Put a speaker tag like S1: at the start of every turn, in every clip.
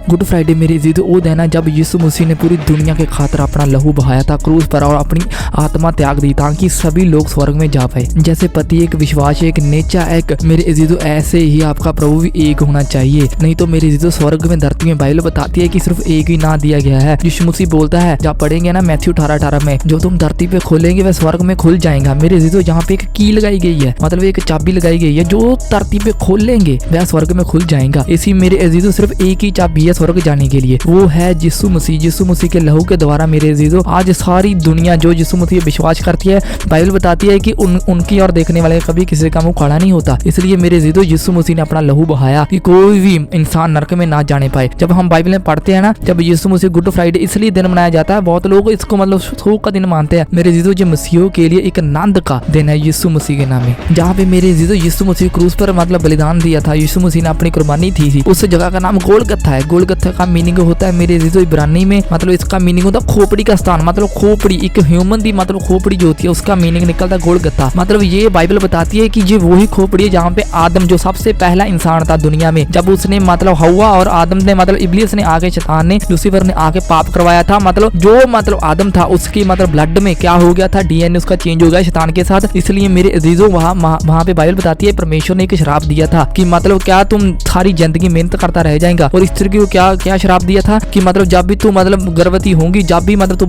S1: Good Friday मेरे अजीजों वो दिन है जब यीशु मसीह ने पूरी दुनिया के खातिर अपना लहू बहाया था क्रूस पर और अपनी आत्मा त्याग दी ताकि सभी लोग स्वर्ग में जा पाए। जैसे पति एक, विश्वास एक, नेचा एक, मेरे अजीजों ऐसे ही आपका प्रभु भी एक होना चाहिए। नहीं तो मेरे अजीजों स्वर्ग में धरती में बाइबल बताती है कि सिर्फ एक ही ना दिया गया है। यीशु मसीह बोलता है, जब पढ़ेंगे ना मैथ्यू 18:18 में, जो तुम धरती पे खोलेंगे वह स्वर्ग में खुल जाएगा। मेरे अजीजों यहाँ पे एक की लगाई गई है, मतलब एक चाबी लगाई गई है, जो धरती पे खोलेंगे वह स्वर्ग में खुल जाएगा। इसी मेरे अजीजों सिर्फ एक ही चाबी है स्वर्ग जाने के लिए, वो है यीशु मसीह। यीशु मसीह के लहू के द्वारा मेरे अजीजों आज सारी दुनिया जो यीशु मसीह विश्वास करती है, बाइबल बताती है कि उनकी और देखने वाले कभी किसी का मुंह खड़ा नहीं होता। इसलिए मेरे अजीजों यीशु मसीह ने अपना लहू बहाया कि कोई भी इंसान नरक में ना जाने पाए। जब हम बाइबल में पढ़ते हैं ना, जब यीशु मसीह गुड फ्राइडे इसलिए दिन मनाया जाता है, बहुत लोग इसको मतलब शोक का दिन मानते हैं। मेरे अजीजों ये मसीहियों के लिए एक आनंद का दिन है यीशु मसीह के नाम में, जहाँ पे मेरे अजीजों यीशु मसीह क्रूस पर मतलब बलिदान दिया था। यीशु मसीह ने अपनी कुर्बानी थी। उस जगह का नाम गोलगत्था है। गोलगत्था का मीनिंग होता है मेरे अजीजों इब्रानी में, मतलब इसका मीनिंग होता है खोपड़ी का स्थान, मतलब खोपड़ी एक ह्यूमन दी मतलब खोपड़ी जो होती है उसका मीनिंग निकलता है गोलगत्था। मतलब ये बाइबल बताती है कि ये वही खोपड़ी है जहाँ पे आदम जो सबसे पहला इंसान था दुनिया में, जब उसने मतलब हवा और आदम ने मतलब इब्लीस ने आके, शैतान ने, लूसीफर ने आके पाप करवाया था। मतलब जो मतलब आदम था उसकी मतलब ब्लड में क्या हो गया था, डीएनए उसका चेंज हो गया शैतान के साथ। इसलिए मेरे अजीजों वहाँ पे बाइबल बताती है परमेश्वर ने एक श्राप दिया था कि मतलब क्या तुम सारी जिंदगी मेहनत करता रह जाएगा। और स्त्री को क्या श्राप दिया था कि मतलब जब भी तू मतलब गर्भवती होंगी, जब भी मतलब तू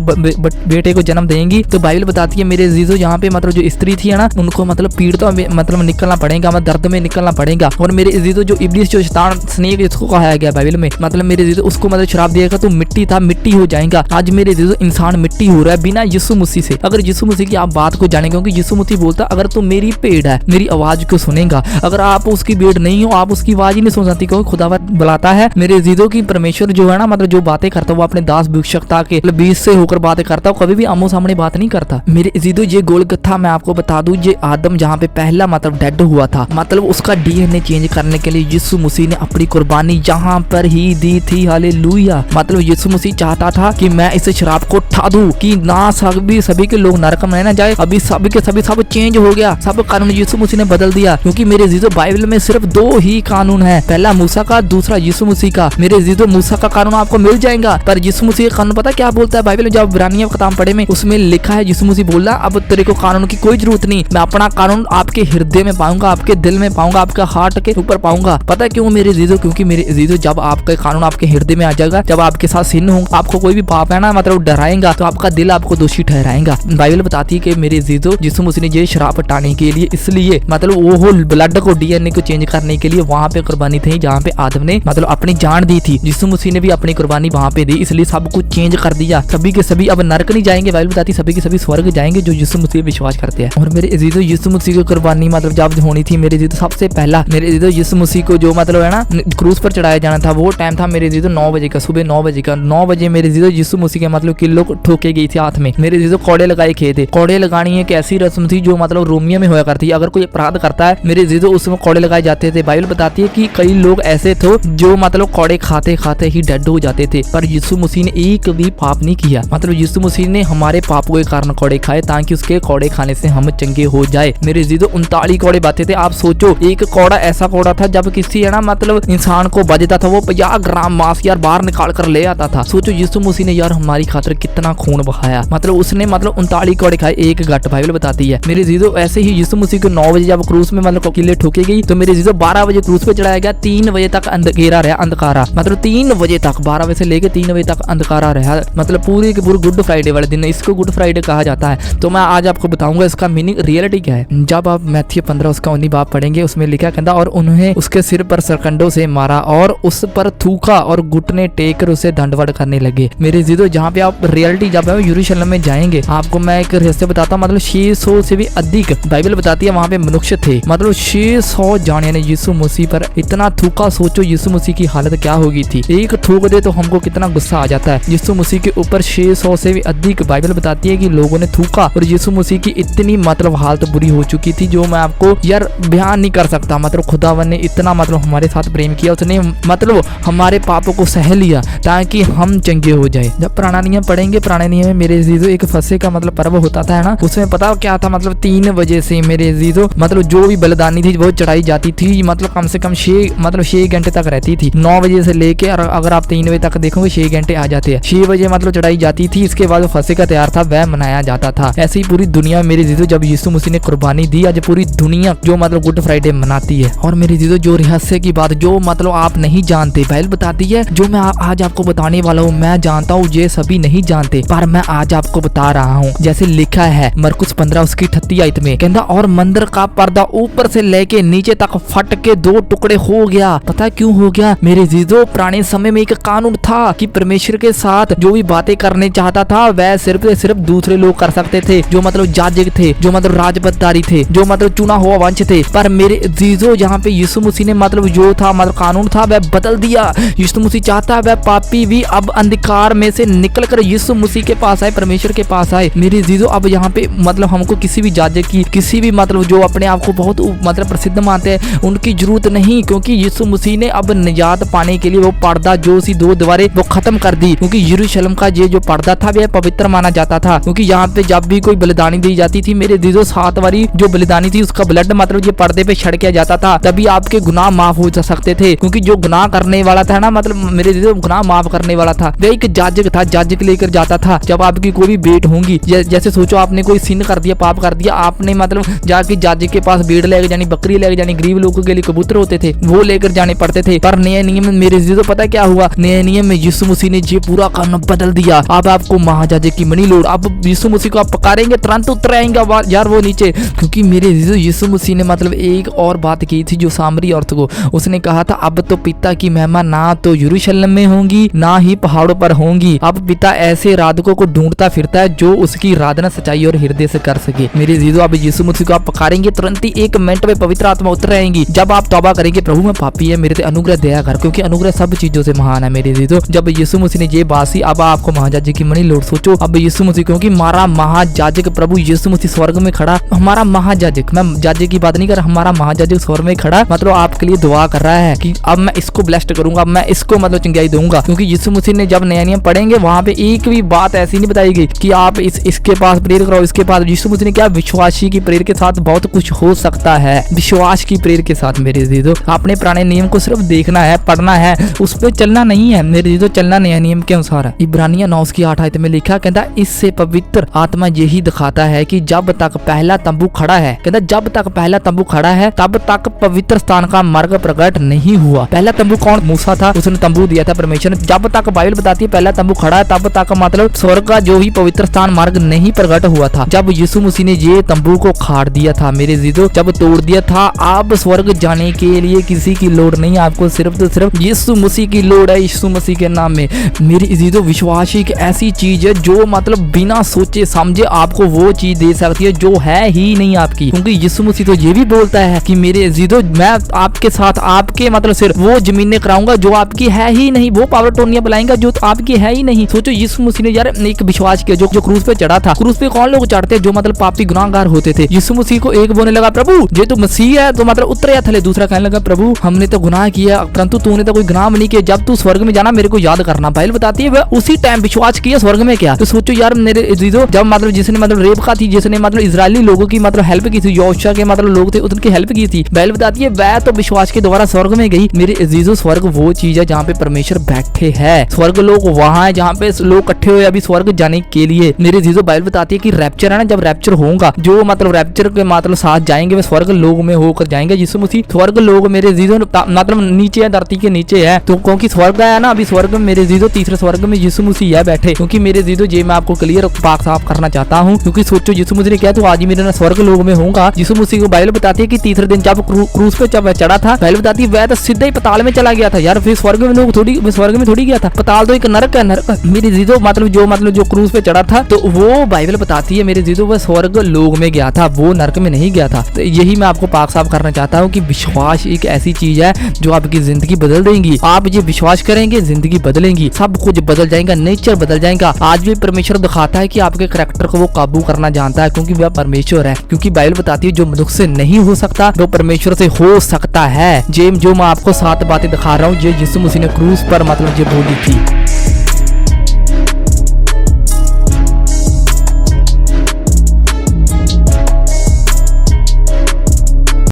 S1: बेटे को जन्म देंगी, तो बाइबल बताती है मेरे अजीजों यहाँ पे मतलब जो स्त्री थी ना, उनको मतलब पीड़ितों में मतलब निकलना पड़ेगा, मतलब दर्द में निकलना पड़ेगा। और मेरे अजीजों जो इब्लीस जो शैतान स्नेक इसको कहा गया बाइबल में, मतलब मेरे अजीजों उसको मतलब श्राप दिया गया, तू मिट्टी था मिट्टी हो जाएगा। आज मेरे अजीजों इंसान मिट्टी हो रहा है बिना यीशु मसीह से। अगर यीशु मसीह की आप बात को जानेंगे, क्योंकि यीशु मसीह बोलता अगर तू मेरी भेड़ है मेरी आवाज को सुनेगा। अगर आप उसकी भेड़ नहीं हो, आप उसकी आवाज ही नहीं सुन सकती, क्योंकि खुदावंद बुलाता है मेरे अजीजों की परमेश्वर जो है ना, मतलब जो बातें करता है वो अपने दास भिक्षुकता के बीच से होकर बातें करता है, कभी भी आमो सामने बात नहीं करता। मेरे अजीजों ये गोलगत्था मैं आपको बता दूं, ये आदम जहाँ पे पहला मतलब डेड हुआ था, मतलब उसका डीएनए चेंज करने के लिए यीशु मसीह ने अपनी कुर्बानी यहाँ पर ही दी थी। हालेलुया। मतलब यीशु मसीह चाहता था कि मैं इस शराब को उठा दूं कि ना सभी के लोग नरक में ना जाए। अभी सभी सब चेंज हो गया, सब कानून यीशु मसीह ने बदल दिया। क्योंकि मेरे अजीजों बाइबल में सिर्फ 2 ही कानून है, पहला मूसा का, दूसरा यीशु मसीह का। मेरे अजीजों मूसा का कानून आपको मिल जाएगा, पर यीशु मसीह का कानून पता क्या बोलता है बाइबल में? जब इब्रानियों का किताब पढ़े में उसमें लिखा है, यीशु मसीह बोला अब तेरे को कानून की कोई जरूरत नहीं, मैं अपना कानून आपके हृदय में पाऊंगा, आपके दिल में पाऊंगा, आपका हार्ट के ऊपर पाऊंगा। पता है क्यों मेरे अजीजों? क्योंकि मेरे अजीजों जब आपका कानून आपके हृदय में आ जाएगा, जब आपके साथ सिन होगा, आपको कोई भी पाप है ना मतलब डराएगा, तो आपका दिल आपको दोषी ठहराएगा। बाइबल बताती है कि मेरे अजीजों यीशु मसीह ने ये श्राप हटाने के लिए, इसलिए मतलब वो ब्लड को डीएनए को चेंज करने के लिए वहां पे कुर्बानी थी, जहाँ पे आदम ने मतलब अपनी जान दी थी। यीशु मसीह ने भी अपनी कुर्बानी वहां पे दी, इसलिए सब कुछ चेंज कर दिया। सभी के सभी अब नरक नहीं जाएंगे, बाइबल बताती सभी के सभी स्वर्ग जाएंगे जो यीशु मसीह विश्वास करते हैं। और मेरे अजीजों यीशु मसीह की कुर्बानी मतलब जब होनी थी मेरे अजीजों, सबसे पहला मेरे अजीजों यीशु मसीह को जो मतलब है ना क्रूस पर चढ़ाया जाना था, वो टाइम था मेरे अजीजों 9 बजे का, सुबह 9 बजे का। 9 बजे मेरे अजीजों यीशु मसीह के मतलब किलो ठोके गई थी हाथ में। मेरे अजीजों कोड़े लगाए गए थे। कोड़े लगानी एक ऐसी रस्म थी जो मतलब रोमियो में होया करती है। अगर कोई अपराध करता है मेरे अजीजों उसमें कोड़े लगाए जाते थे। बाइबल बताती है कि कई लोग ऐसे थे जो मतलब कोड़े खाते खाते ही डेड हो जाते थे, पर यीशु मसीह ने एक भी पाप नहीं किया। मतलब यीशु मसीह ने हमारे पापों के कारण कोड़े खाए ताकि उसके कोड़े खाने से हम चंगे हो जाए। मेरे अजीजों 39 कोड़े बाते थे। आप सोचो एक कोड़ा ऐसा कोड़ा था जब किसी है ना मतलब इंसान को बजता था वो 50 ग्राम मांस यार बाहर निकाल कर ले आता था। सोचो यीशु मसीह ने यार हमारी खातिर कितना खून बहाया, मतलब उसने मतलब 39 कोड़े खाए, एक गट। बाइबल बताती है मेरे अजीजों ऐसे ही यीशु मसीह को 9 बजे जब क्रूस में मतलब किले ठोकी गई, तो मेरे अजीजों 12 बजे क्रूस पे चढ़ाया गया। 3 बजे तक अंधेरा रहा, अंधकारा मतलब 3 बजे तक, 12 बजे से लेकर 3 बजे तक अंधकारा रहा, मतलब पूरे के पूरे गुड फ्राइडे वाले दिन। इसको गुड फ्राइडे कहा जाता है। तो मैं आज आपको बताऊंगा इसका मीनिंग, रियलिटी क्या है। जब आप मैथ्यू 15 उसका 19 बाब पढ़ेंगे, उसमें लिखा कहता और उन्हें उसके सिर पर सरकंडों से मारा और उस पर थूका और घुटने टेक कर उसे दंडवत करने लगे। मेरे अजीजों जहाँ पे आप रियलिटी जब आप यरूशलेम में जाएंगे, आपको मैं एक रहस्य बताता हूँ, मतलब 600 से भी अधिक बाइबल बताती है वहाँ पे मनुष्य थे, मतलब 600 जाने ने यीशु मसीह पर इतना थूका। सोचो यीशु मसीह की हालत क्या होगी थी। एक थूक दे तो हमको कितना गुस्सा आ जाता है। यीशु मसीह के ऊपर 600 से भी अधिक बाइबल बताती है कि लोगों ने थूका और यीशु मसीह की इतनी मतलब हालत बुरी हो चुकी थी जो मैं आपको यार बयान नहीं कर सकता। मतलब खुदावन ने इतना मतलब हमारे साथ प्रेम किया, उसने मतलब हमारे पापों को सह लिया ताकि हम चंगे हो जाए। जब पुराना नियम पढ़ेंगे, पुराने नियम में मेरे अजीजों एक फसह का मतलब पर्व होता था ना, उसमें पता क्या था मतलब 3 बजे से मेरे अजीजों मतलब जो भी बलिदानी थी वो चढ़ाई जाती थी, मतलब कम से कम 6 घंटे तक रहती थी। 9 बजे से लेके और अगर आप 3 बजे तक देखोगे 6 घंटे आ जाते हैं। 6 बजे मतलब चढ़ाई जाती थी, इसके बाद फंसे का तैयार था वह मनाया जाता था। ऐसे ही पूरी दुनिया मेरे जीजो जब यीशु मसीह ने कुर्बानी दी, आज पूरी दुनिया जो मतलब गुड फ्राइडे मनाती है। और मेरे जीजो जो रहस्य की बात जो मतलब आप नहीं जानते, बाइबल बताती है, जो मैं आज आपको बताने वाला हूँ मैं जानता हूँ ये सभी नहीं जानते, पर मैं आज आपको बता रहा हूँ। जैसे लिखा है मरकुस 15 उसकी 38 आयत में, कहता और मंदिर का पर्दा ऊपर से लेके नीचे तक फट के 2 टुकड़े हो गया। पता क्यों हो गया मेरे जीजो? पुराने समय में एक कानून था कि परमेश्वर के साथ जो भी बातें करने चाहता था वह सिर्फ दूसरे लोग कर सकते थे, जो मतलब याजक थे, जो मतलब राजपदारी थे, जो मतलब चुना हुआ वंश थे। पर मेरे जीजो यहाँ पे यीशु मसीह ने मतलब जो था मतलब कानून था वह बदल दिया। यीशु मसीह चाहता है वह पापी भी अब अंधकार में से निकल कर यीशु मसीह के पास आए, परमेश्वर के पास आए। मेरे जीजो अब यहाँ पे मतलब हमको किसी भी याजक की, किसी भी मतलब जो अपने आप को बहुत मतलब प्रसिद्ध मानते हैं उनकी जरूरत नहीं, क्योंकि यीशु मसीह ने अब निजात पाने के लिए वो पर्दा जो सी 2 दीवारें वो खत्म कर दी। क्योंकि यरूशलेम का ये जो पर्दा था वह पवित्र माना जाता था, क्योंकि यहाँ पे जब भी कोई बलिदानी दी जाती थी मेरे जीजो 7 बारी जो बलिदानी थी उसका ब्लड मतलब ये पर्दे पे छिड़का जाता था, तभी आपके गुनाह माफ हो सकते थे। क्योंकि जो गुनाह करने वाला था ना मतलब मेरे जीजो गुनाह माफ करने वाला था वह एक याजक था, याजक लेकर जाता था। जब आपकी कोई भी भेंट होंगी, जैसे सोचो आपने कोई सिन कर दिया, पाप कर दिया, आपने मतलब जाके याजक के पास भेड़ लेकर जानी, बकरी लेकर जानी, गरीब लोगों के लिए कबूतर होते थे वो लेकर जाने पड़ते थे। पर नए नियम में मेरे जीजो पता क्या हुआ? नए नियम में यीशु मसीह ने ये पूरा कानून बदल दिया। अब आपको महायाजक की मनी लोड, अब यीशु मसीह को आप पकारेंगे तुरंत उतर आएंगे यार वो नीचे। क्योंकि मेरे जीजो यीशु मसीह ने मतलब एक और बात की थी जो सामरी औरत को, उसने कहा था अब तो पिता की महिमा ना तो यरूशलेम में होंगी ना ही पहाड़ों पर होंगी। अब पिता ऐसे राधकों को ढूंढता फिरता है जो उसकी आराधना सच्चाई और हृदय से कर सके। मेरे जीजो अब यीशु मसीह को आप पकारेंगे तुरंत ही 1 मिनट में पवित्र आत्मा उतर आएंगी। जब आप तौबा करेंगे प्रभु मैं पापी है मेरे अनुग्रह दया कर, क्योंकि अनुग्रह सब चीजों से महान है। मेरे जीजो जब यीशु मसीह ने ये बासी, अब आपको महायाजक की मनी लोड सोचो। अब यीशु मसीह, क्योंकि हमारा महायाजक प्रभु यीशु मसीह स्वर्ग में खड़ा, हमारा महायाजक, मैं याजक की बात नहीं कर रहा, हमारा महायाजक स्वर्ग में खड़ा मतलब आपके लिए दुआ कर रहा है कि अब मैं इसको ब्लेस्ड करूंगा, मैं इसको मतलब चंगाई दूंगा। क्योंकि यीशु मसीह ने जब नया नियम पढ़ेंगे वहां पे एक भी बात ऐसी नहीं बताई गई कि आप इसके पास प्रेयर करो, इसके पास। यीशु मसीह ने क्या, विश्वासी की प्रेयर के साथ बहुत कुछ हो सकता है। विश्वास की प्रेयर के साथ मेरे जीजो आपने पुराने नियम को सिर्फ देखना है, पढ़ना है, उस पर चलना नहीं है। मेरे जीजो चलना नया नियम के अनुसार है। इब्रानियों 9 की 8 आयत में लिखा, कहता इससे पवित्र आत्मा यही दिखाता है कि जब तक पहला तंबू खड़ा है, कहता जब तक पहला तंबू खड़ा है तब तक पवित्र स्थान का मार्ग प्रकट नहीं हुआ। पहला तंबू कौन? मूसा था, उसने तंबू दिया था परमेश्वर ने। जब तक बाइबल बताती है पहला तंबू खड़ा है तब तक मतलब स्वर्ग का जो भी पवित्र स्थान मार्ग नहीं प्रकट हुआ था। जब यीशु मसीह ने ये तंबू को खाड़ दिया था मेरे जीजो, जब तोड़ दिया था, अब स्वर्ग जाने के लिए किसी की लोड़ नहीं, आपको सिर्फ तो सिर्फ यीशु मसीह की लोड़ है। यीशु मसीह के नाम में मेरे जीजो विश्वास एक ऐसी चीज है जो मतलब बिना सोचे समझे आपको वो चीज दे सकती है जो है ही नहीं आपकी। क्योंकि यीशु मसीह तो ये भी बोलता है कि मेरे जीजो मैं आपके साथ आपके मतलब सिर्फ वो जमीनें कराऊंगा जो आपकी है ही नहीं, वो पावर टोनिया बुलाएंगा जो आपकी है ही नहीं। सोचो यीशु मसीह ने यार एक विश्वास किया जो क्रूस पे चढ़ा था। क्रूस पे कौन लोग चढ़ते हैं? जो मतलब पापी गुनाहगार होते थे। यीशु मसीह को एक बोलने लगा प्रभु ये तो मसीह है तो मतलब उतर या थले। दूसरा कहने लगा प्रभु हमने तो गुनाह किया परंतु तूने तो कोई गुनाह नहीं किया, जब तू स्वर्ग में जाना मेरे को याद करना। बाइबल बताती है वह उसी टाइम विश्वास किया स्वर्ग में क्या। तो सोचो यार मेरे जीजो जब मतलब जिसने मतलब रेबका थी, जिसने मतलब इजरायली लोगों की मतलब हेल्प की थी, योशा के मतलब लोग थे उनकी हेल्प की थी, बाइबल बताती है वह तो विश्वास के द्वारा स्वर्ग में गई। मेरे जीजो स्वर्ग वो चीज है जहाँ पे परमेश्वर बैठे हैं। स्वर्ग लोग वहां है जहाँ पे लोग इकट्ठे हुए अभी स्वर्ग जाने के लिए। मेरे जीजो बाइबल बताती है कि रैप्चर है ना, जब रैप्चर होगा जो मतलब रैप्चर के मतलब साथ जाएंगे वे स्वर्ग लोग में होकर जाएंगे। यीशु मसीह स्वर्ग लोग मेरे जीजो मतलब नीचे है, धरती के नीचे है। तो क्योंकि स्वर्ग है ना, अभी स्वर्ग में मेरे जीजो तीसरे स्वर्ग में यीशु मसीह है बैठे। क्योंकि मेरे जीजो ये मैं आपको क्लियर पाक साफ करना चाहता हूँ। क्योंकि सोचो यीशु मसीह ने क्या तो आज ही मेरे स्वर्ग लोग में होगा। यीशु मसीह को बाइबल बताती है कि तीसरे दिन जब क्रूस पे जब चढ़ा था, बाइबल बताती है वह तो सीधे ही पताल में चला गया था यार। फिर स्वर्ग में लोग स्वर्ग में थोड़ी गया था, पताल तो एक नरक है। नरक मेरे जीजो मतलब जो क्रूस पे चढ़ा था तो वो बाइबल बताती है मेरे जीजो वह स्वर्ग लोग में गया था, वो नरक में नहीं गया था। तो यही मैं आपको पाक साफ करना चाहता हूँ कि विश्वास एक ऐसी चीज है जो आपकी जिंदगी बदल देंगी। आप ये विश्वास करेंगे जिंदगी बदलेंगी, सब कुछ बदल जाएगा, नेचर बदल जाएगा। आज भी परमेश्वर दिखाता है कि आपके करैक्टर को वो काबू करना जानता है क्योंकि वह परमेश्वर है। क्योंकि बाइबल बताती है जो मनुष्य से नहीं हो सकता वो परमेश्वर से हो सकता है। जो मैं आपको 7 बातें दिखा रहा हूँ ये यीशु मसीह ने क्रूस पर मतलब ये बोली थी।